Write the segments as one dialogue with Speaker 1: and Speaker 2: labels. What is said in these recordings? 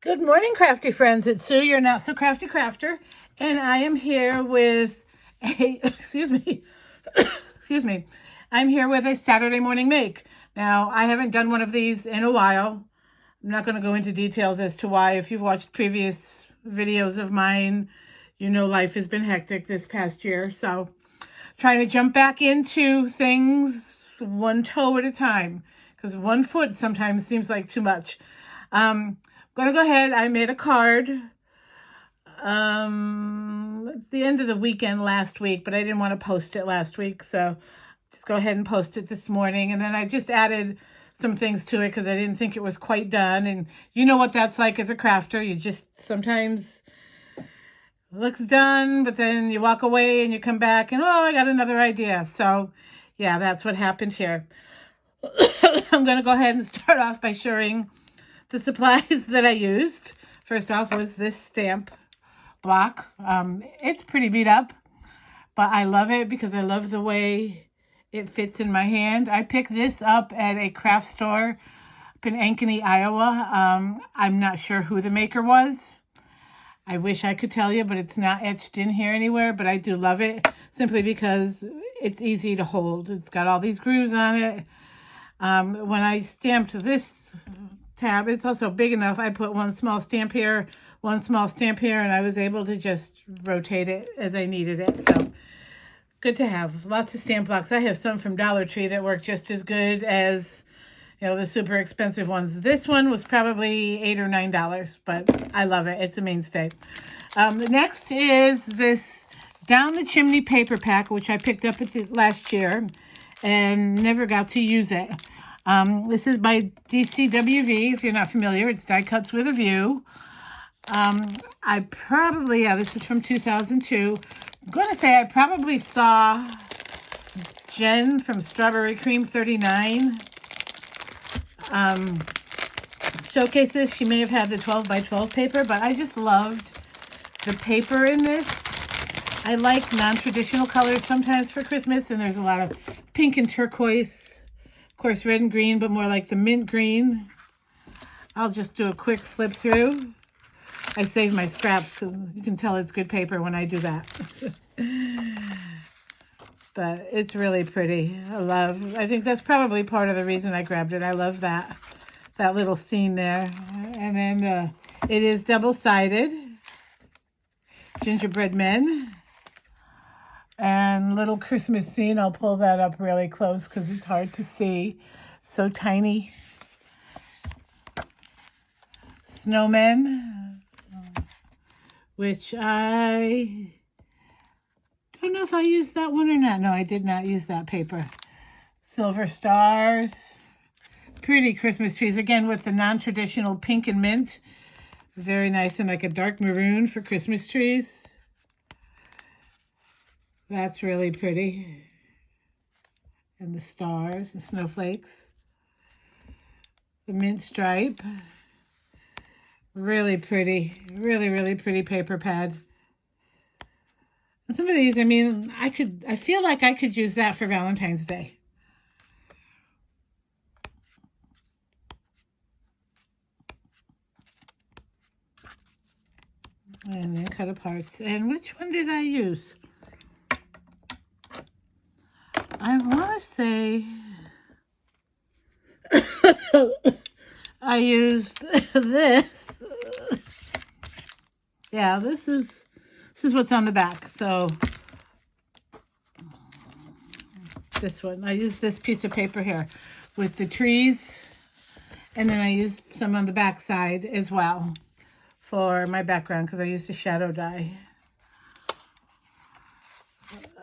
Speaker 1: Good morning, crafty friends. It's Sue, your not so crafty crafter, and I am here with a, excuse me, I'm here with a Saturday morning make. Now, I haven't done one of these in a while. I'm not going to go into details as to why. If you've watched previous videos of mine, you know life has been hectic this past year, so trying to jump back into things one toe at a time, because 1 foot sometimes seems like too much. Gonna go ahead. I made a card at the end of the weekend last week, but I didn't want to post it last week, so just go ahead and post it this morning. And then I just added some things to it because I didn't think it was quite done. And you know what that's like as a crafter. You just sometimes looks done, but then you walk away and you come back and, oh, I got another idea. So yeah, that's what happened here. I'm going to go ahead and start off by showing the supplies that I used. First off was this stamp block. It's pretty beat up, but I love it because I love the way it fits in my hand. I picked this up at a craft store up in Ankeny, Iowa. I'm not sure who the maker was. I wish I could tell you, but it's not etched in here anywhere, but I do love it simply because it's easy to hold. It's got all these grooves on it. When I stamped this tab, it's also big enough. I put one small stamp here, one small stamp here, and I was able to just rotate it as I needed it. So good to have. Lots of stamp blocks. I have some from Dollar Tree that work just as good as, you know, the super expensive ones. This one was probably $8 or $9, but I love it. It's a mainstay. The next is this Down the Chimney paper pack, which I picked up last year and never got to use it. This is by DCWV. If you're not familiar, it's Die Cuts with a View. This is from 2002. I'm going to say I probably saw Jen from Strawberry Cream 39 showcase this. She may have had the 12 by 12 paper, but I just loved the paper in this. I like non-traditional colors sometimes for Christmas, and there's a lot of pink and turquoise. Of course, red and green, but more like the mint green. I'll just do a quick flip through. I save my scraps because you can tell it's good paper when I do that. But it's really pretty. I think that's probably part of the reason I grabbed it. I love that little scene there. And then it is double-sided. Gingerbread men. And little Christmas scene. I'll pull that up really close because it's hard to see. So tiny. Snowmen, which I don't know if I used that one or not. No, I did not use that paper. Silver stars. Pretty Christmas trees. Again, with the non-traditional pink and mint. Very nice, and like a dark maroon for Christmas trees. That's really pretty. And the stars, the snowflakes. The mint stripe. Really pretty. Really, really pretty paper pad. And some of these, I mean, I feel like I could use that for Valentine's Day. And then cut aparts. And which one did I use? I want to say I used this. Yeah, this is what's on the back. So this one, I used this piece of paper here with the trees, and then I used some on the back side as well for my background because I used a shadow die.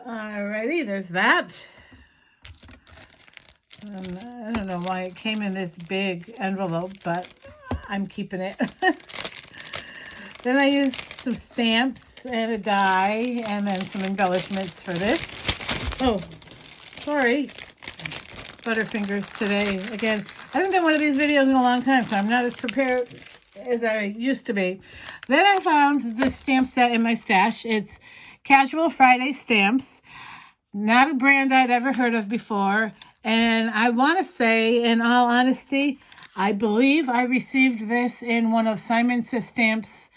Speaker 1: Alrighty, there's that. And I don't know why it came in this big envelope, but I'm keeping it. Then I used some stamps and a die, and then some embellishments for this. Oh, sorry. Butterfingers today. Again, I haven't done one of these videos in a long time, so I'm not as prepared as I used to be. Then I found this stamp set in my stash. It's Casual Friday Stamps. Not a brand I'd ever heard of before. And I want to say, in all honesty, I believe I received this in one of Simon Says Stamp's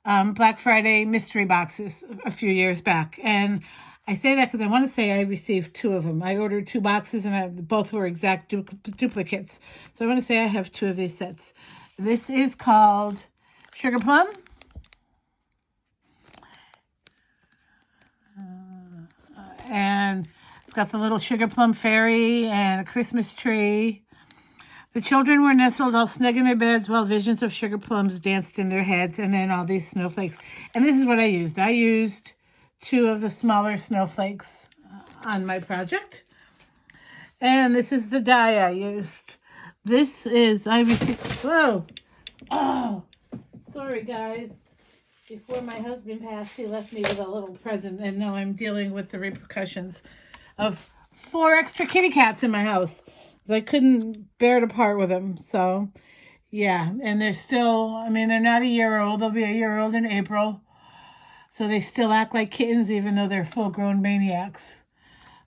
Speaker 1: Black Friday mystery boxes a few years back. And I say that because I want to say I received 2 of them. I ordered 2 boxes and both were exact duplicates. So I want to say I have 2 of these sets. This is called Sugar Plum. And it's got the little sugar plum fairy and a Christmas tree. The children were nestled all snug in their beds while visions of sugar plums danced in their heads, and then all these snowflakes. And this is what I used. I used 2 of the smaller snowflakes on my project. And this is the die I used. This is, I received, whoa, oh, sorry guys. Before my husband passed, he left me with a little present, and now I'm dealing with the repercussions of 4 extra kitty cats in my house. I couldn't bear to part with them. So, yeah, and they're still, I mean, they're not a year old. They'll be a year old in April. So they still act like kittens, even though they're full-grown maniacs.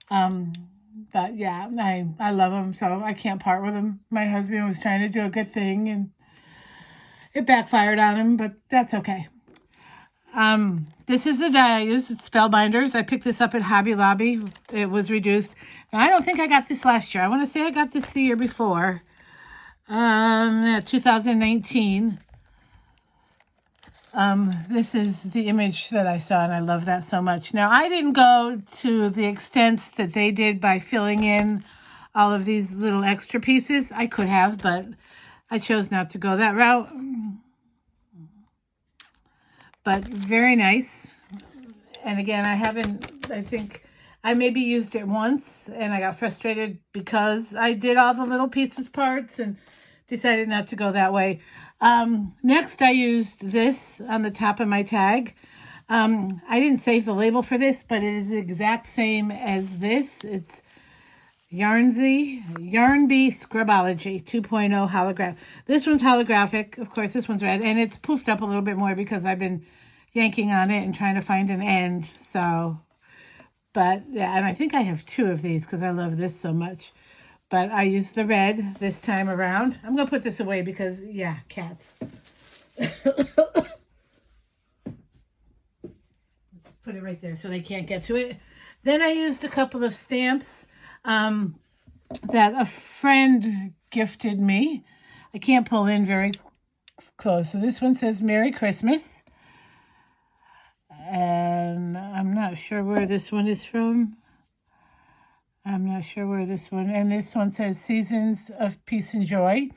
Speaker 1: But, yeah, I love them, so I can't part with them. My husband was trying to do a good thing, and it backfired on him, but that's okay. This is the die I used. It's Spellbinders. I picked this up at Hobby Lobby. It was reduced. Now, I don't think I got this last year. I want to say I got this the year before. 2019. This is the image that I saw, and I love that so much. Now, I didn't go to the extent that they did by filling in all of these little extra pieces. I could have, but I chose not to go that route. But very nice. And again, I think I maybe used it once and I got frustrated because I did all the little pieces parts and decided not to go that way. Next, I used this on the top of my tag. I didn't save the label for this, but it is the exact same as this. It's Yarnbee Scrubology 2.0 holograph. This one's holographic. Of course, this one's red, and it's poofed up a little bit more because I've been yanking on it and trying to find an end. So, but yeah, and I think I have 2 of these because I love this so much. But I used the red this time around. I'm going to put this away because, yeah, cats. Let's put it right there so they can't get to it. Then I used a couple of stamps that a friend gifted me. I can't pull in very close. So this one says Merry Christmas. And I'm not sure where this one is from. I'm not sure where this one, and this one says Seasons of Peace and Joy.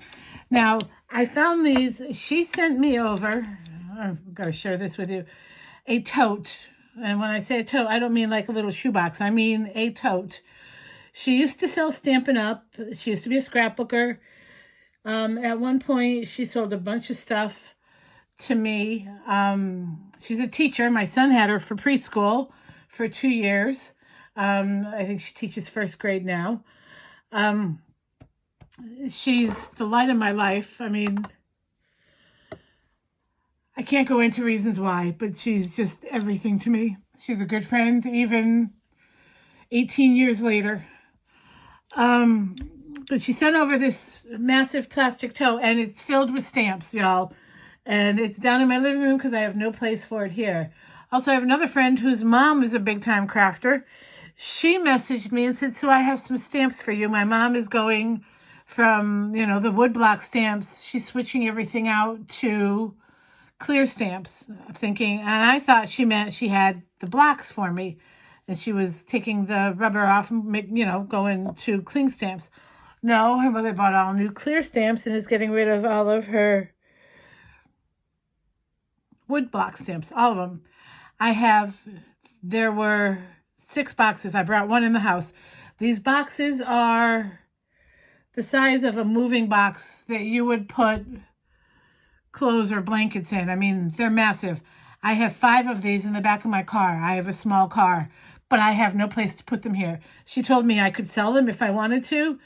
Speaker 1: Now, I found these, she sent me over, I've got to share this with you, a tote. And when I say a tote, I don't mean like a little shoebox. I mean a tote. She used to sell Stampin' Up. She used to be a scrapbooker. At one point, she sold a bunch of stuff to me. She's a teacher. My son had her for preschool for 2 years. I think she teaches 1st grade now. She's the light of my life. I mean, I can't go into reasons why, but she's just everything to me. She's a good friend, even 18 years later. But she sent over this massive plastic tote, and it's filled with stamps, y'all. And it's down in my living room because I have no place for it here. Also, I have another friend whose mom is a big-time crafter. She messaged me and said, so I have some stamps for you. My mom is going from, you know, the woodblock stamps. She's switching everything out to clear stamps, thinking, and I thought she meant she had the blocks for me. And she was taking the rubber off and, you know, going to cling stamps. No, her mother bought all new clear stamps and is getting rid of all of her woodblock stamps, all of them. There were 6 boxes. I brought one in the house. These boxes are the size of a moving box that you would put clothes or blankets in. I mean, they're massive. I have 5 of these in the back of my car. I have a small car, but I have no place to put them here. She told me I could sell them if I wanted to.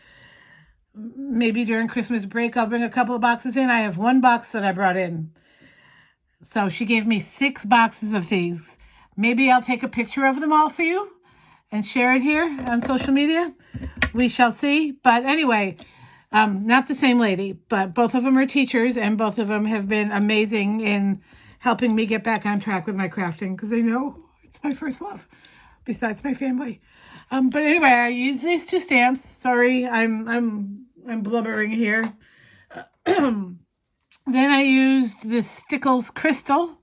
Speaker 1: Maybe during Christmas break, I'll bring a couple of boxes in. I have 1 box that I brought in. So she gave me 6 boxes of these. Maybe I'll take a picture of them all for you and share it here on social media. We shall see. But anyway, Not the same lady, but both of them are teachers, and both of them have been amazing in helping me get back on track with my crafting because they know it's my first love, besides my family. But anyway, I use these two stamps. Sorry, I'm blubbering here. Then I used this Stickles Crystal.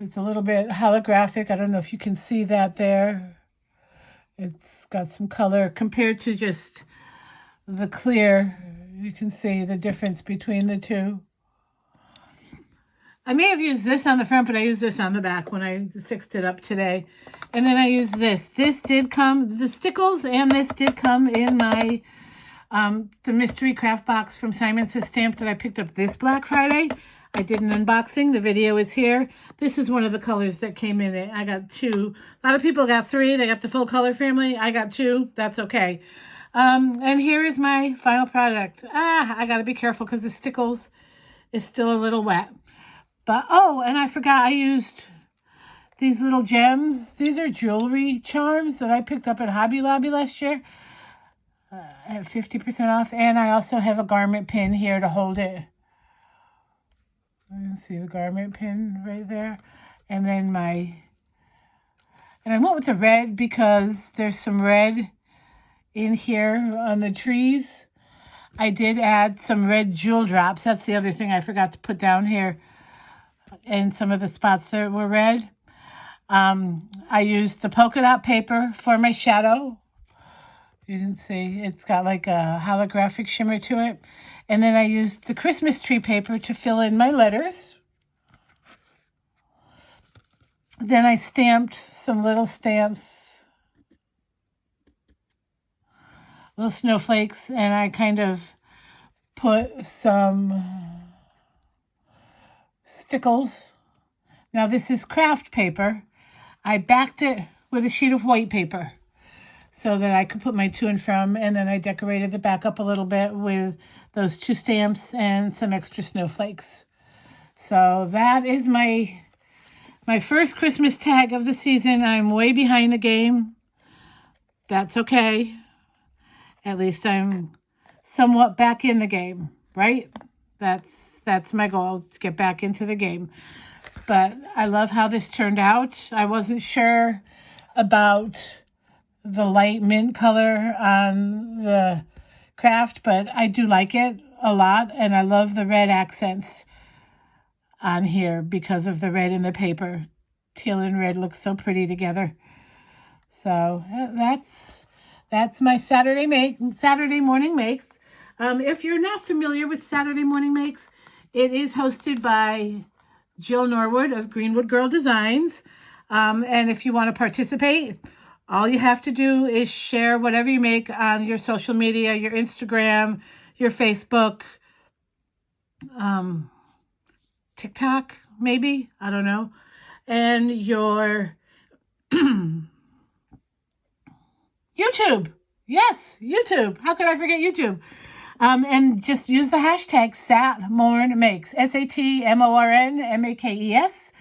Speaker 1: It's a little bit holographic. I don't know if you can see that there. It's got some color compared to just the clear. You can see the difference between the two. I may have used this on the front, but I used this on the back when I fixed it up today. And then I used this. This did come, the Stickles and this did come in my, the mystery craft box from Simon Says Stamp that I picked up this Black Friday. I did an unboxing. The video is here. This is one of the colors that came in it. I got 2. A lot of people got 3. They got the full color family. I got 2. That's okay. And here is my final product. I got to be careful because the Stickles is still a little wet. But, oh, and I forgot I used these little gems. These are jewelry charms that I picked up at Hobby Lobby last year at 50% off. And I also have a garment pin here to hold it. You can see the garment pin right there. And then and I went with the red because there's some red in here on the trees. I did add some red jewel drops. That's the other thing I forgot to put down here. And some of the spots that were red. I used the polka dot paper for my shadow. You can see it's got like a holographic shimmer to it. And then I used the Christmas tree paper to fill in my letters. Then I stamped some little stamps, little snowflakes, and I kind of put some stickles. Now this is craft paper. I backed it with a sheet of white paper so that I could put my to and from, and then I decorated the back up a little bit with those 2 stamps and some extra snowflakes. So that is my first Christmas tag of the season. I'm way behind the game. That's okay. At least I'm somewhat back in the game, right? That's my goal, to get back into the game. But I love how this turned out. I wasn't sure about the light mint color on the craft, but I do like it a lot. And I love the red accents on here because of the red in the paper. Teal and red look so pretty together. So that's my Saturday morning makes. If you're not familiar with Saturday morning makes, it is hosted by Jill Norwood of Greenwood Girl Designs. And if you want to participate, all you have to do is share whatever you make on your social media, your Instagram, your Facebook, TikTok, maybe, I don't know, and your YouTube. Yes, YouTube. How could I forget YouTube? And just use the hashtag SatMornMakes, SatMornMakes.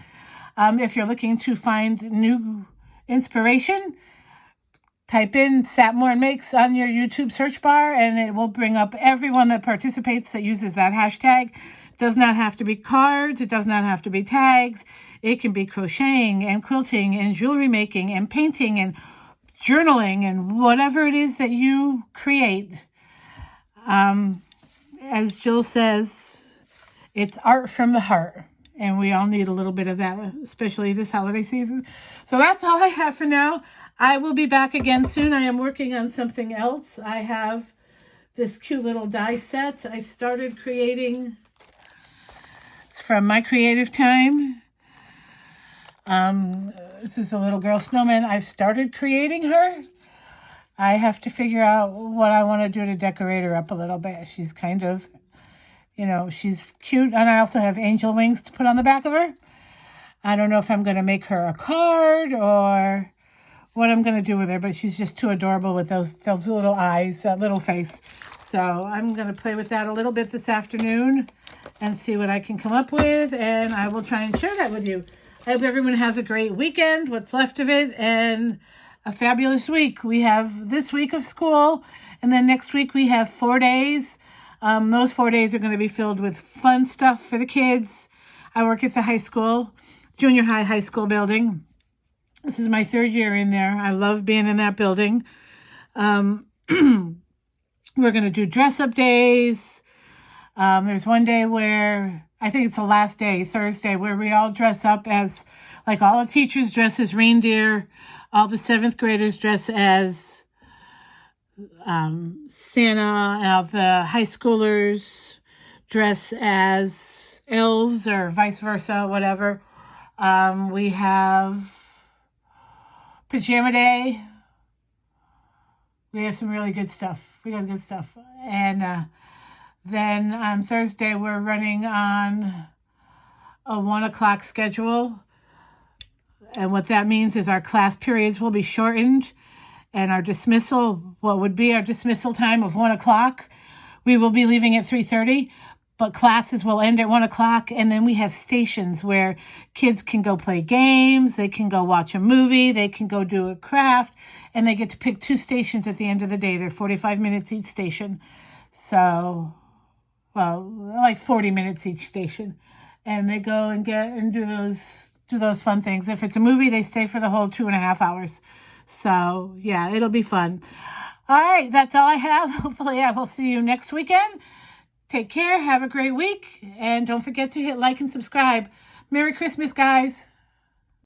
Speaker 1: If you're looking to find new inspiration, type in SatMornMakes on your YouTube search bar, and it will bring up everyone that participates that uses that hashtag. It does not have to be cards. It does not have to be tags. It can be crocheting and quilting and jewelry making and painting and journaling and whatever it is that you create. As Jill says, it's art from the heart, and we all need a little bit of that, especially this holiday season. So that's all I have for now. I will be back again soon. I am working on something else. I have this cute little die set I've started creating. It's from My Creative Time. This is a little girl snowman. I've started creating her. I have to figure out what I want to do to decorate her up a little bit. She's kind of, she's cute. And I also have angel wings to put on the back of her. I don't know if I'm going to make her a card or what I'm going to do with her, but she's just too adorable with those little eyes, that little face. So I'm going to play with that a little bit this afternoon and see what I can come up with, and I will try and share that with you. I hope everyone has a great weekend, what's left of it, and a fabulous week. We have this week of school, and then next week we have 4 days. Those 4 days are going to be filled with fun stuff for the kids. I work at the high school, junior high school building. This is my 3rd year in there. I love being in that building. We're going to do dress-up days. There's one day where, I think it's the last day, Thursday, where we all dress up as, like all the teachers dress as reindeer. All the 7th graders dress as Santa. All the high schoolers dress as elves or vice versa, whatever. We have pajama day. We have some really good stuff. We got good stuff. And then on Thursday, we're running on a 1 o'clock schedule. And what that means is our class periods will be shortened, and our dismissal, what would be our dismissal time of 1 o'clock, we will be leaving at 3:30, but classes will end at 1 o'clock. And then we have stations where kids can go play games, they can go watch a movie, they can go do a craft, and they get to pick 2 stations at the end of the day. They're 45 minutes each station. So, well, like 40 minutes each station. And they go and do those fun things. If it's a movie, they stay for the whole 2.5 hours. So, yeah, it'll be fun. All right, that's all I have. Hopefully, I will see you next weekend. Take care. Have a great week. And don't forget to hit like and subscribe. Merry Christmas, guys.